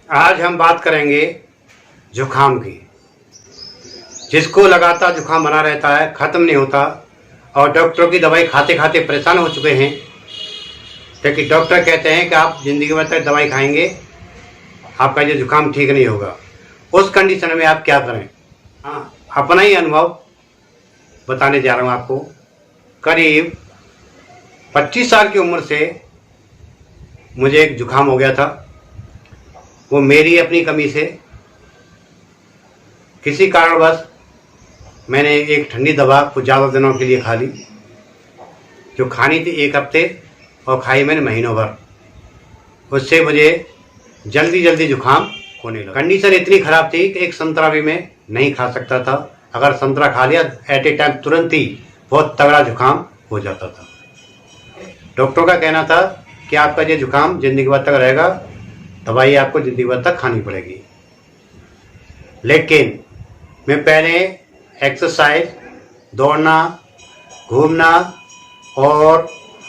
आज हम बात करेंगे जुखाम की। जिसको लगातार जुखाम बना रहता है, ख़त्म नहीं होता और डॉक्टरों की दवाई खाते खाते परेशान हो चुके हैं, क्योंकि डॉक्टर कहते हैं कि आप ज़िंदगी भर तक दवाई खाएंगे, आपका ये जुखाम ठीक नहीं होगा। उस कंडीशन में आप क्या करें? हाँ, अपना ही अनुभव बताने जा रहा हूँ आपको। करीब 25 साल की उम्र से मुझे एक जुखाम हो गया था। वो मेरी अपनी कमी से, किसी कारणवश मैंने एक ठंडी दवा कुछ ज़्यादा दिनों के लिए खा ली, जो खानी थी 1 हफ्ते और खाई मैंने महीनों भर। उससे मुझे जल्दी जुखाम होने लगा। कंडीशन इतनी ख़राब थी कि एक संतरा भी मैं नहीं खा सकता था। अगर संतरा खा लिया एट ए टाइम तुरंत ही बहुत तगड़ा जुखाम हो जाता था। डॉक्टर का कहना था कि आपका ये जुखाम ज़िंदगी भर तक रहेगा, दवाई आपको ज़िंदगी भर तक खानी पड़ेगी। लेकिन मैं पहले एक्सरसाइज, दौड़ना, घूमना और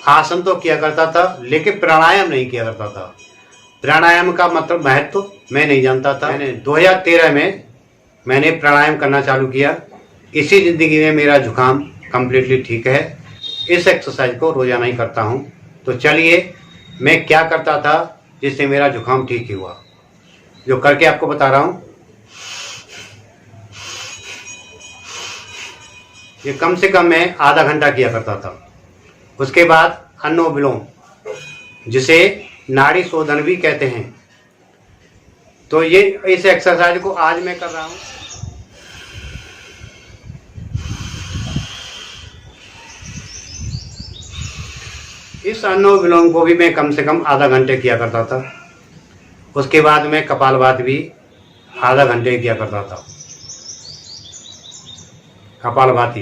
आसन तो किया करता था, लेकिन प्राणायाम नहीं किया करता था। प्राणायाम का मतलब महत्व मैं नहीं जानता था। मैंने 2013 में मैंने प्राणायाम करना चालू किया। इसी ज़िंदगी में मेरा जुखाम कम्प्लीटली ठीक है। इस एक्सरसाइज को रोज़ाना ही करता हूँ। तो चलिए मैं क्या करता था जिससे मेरा जुखाम ठीक ही हुआ, जो करके आपको बता रहा हूँ। ये कम से कम मैं आधा घंटा किया करता था। उसके बाद अनुलोम विलोम, जिसे नाड़ी शोधन भी कहते हैं, तो ये इस एक्सरसाइज को आज मैं कर रहा हूँ। इस अनुलोम विलोम को भी मैं कम से कम आधा घंटे किया करता था। उसके बाद मैं कपालभाति भी आधा घंटे किया करता था। कपालभाति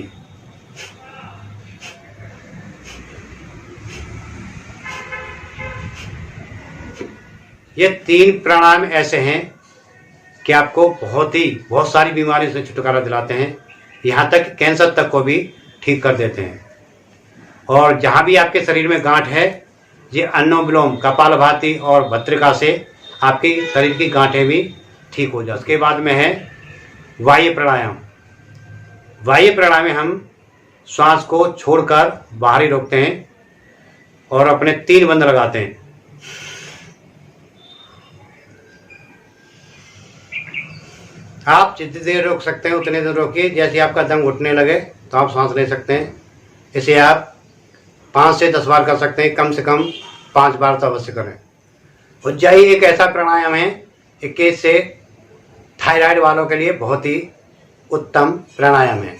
ये 3 प्राणायाम ऐसे हैं कि आपको बहुत सारी बीमारियों से छुटकारा दिलाते हैं। यहाँ तक कैंसर तक को भी ठीक कर देते हैं। और जहाँ भी आपके शरीर में गांठ है, ये अनुलोम विलोम, कपालभाति और भस्त्रिका से आपकी शरीर की गांठें भी ठीक हो जाती। उसके बाद में है वायु प्राणायाम। वायु प्राणायाम में हम श्वास को छोड़कर बाहर ही रोकते हैं और अपने 3 बंद लगाते हैं। आप जितनी देर रोक सकते हैं उतने देर रोकिए। जैसे आपका दम घुटने लगे तो आप सांस ले सकते हैं। इसे आप 5 से 10 बार कर सकते हैं, कम से कम 5 बार तो अवश्य करें। उज्जाई एक ऐसा प्राणायाम है, 21 से थायराइड वालों के लिए बहुत ही उत्तम प्राणायाम है।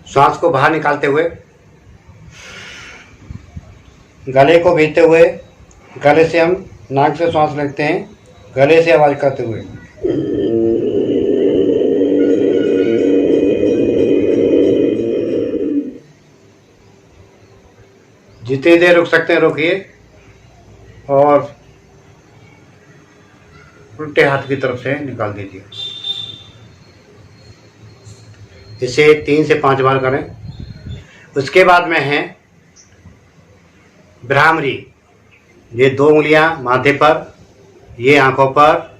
श्वास को बाहर निकालते हुए, गले को भेजते हुए, गले से हम नाक से श्वास लेते हैं, गले से आवाज़ करते हुए। जितनी देर रुक सकते हैं रोकिए और उल्टे हाथ की तरफ से निकाल दीजिए। इसे 3 से 5 बार करें। उसके बाद में है भ्रामरी। ये 2 उंगलियां माथे पर, ये आंखों पर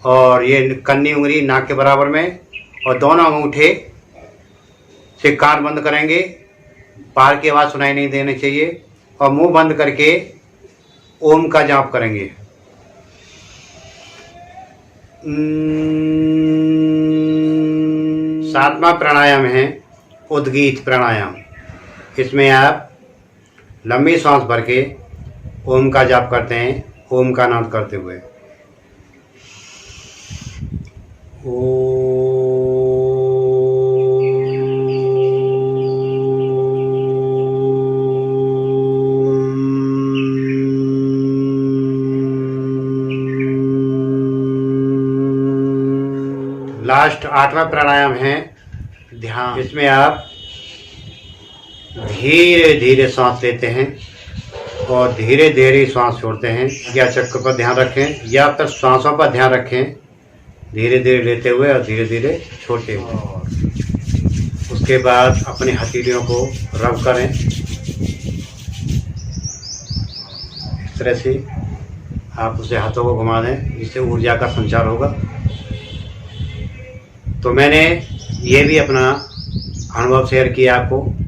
और ये कन्नी उंगली नाक के बराबर में, और दोनों अंगूठे से कान बंद करेंगे। बाहर की आवाज़ सुनाई नहीं देनी चाहिए और मुंह बंद करके ओम का जाप करेंगे। 7वां प्राणायाम है उद्गीत प्राणायाम। इसमें आप लंबी सांस भर के ओम का जाप करते हैं, ओम का नाद करते हुए। लास्ट 8वां प्राणायाम है ध्यान। इसमें आप धीरे धीरे सांस लेते हैं और धीरे धीरे सांस छोड़ते हैं। या चक्र पर ध्यान रखें या फिर सांसों पर ध्यान रखें, धीरे धीरे लेते हुए और धीरे धीरे छोड़ते हुए। उसके बाद अपनी हथेलियों को रब करें इस तरह से, आप उसे हाथों को घुमा दें, जिससे ऊर्जा का संचार होगा। तो मैंने ये भी अपना अनुभव शेयर किया आपको।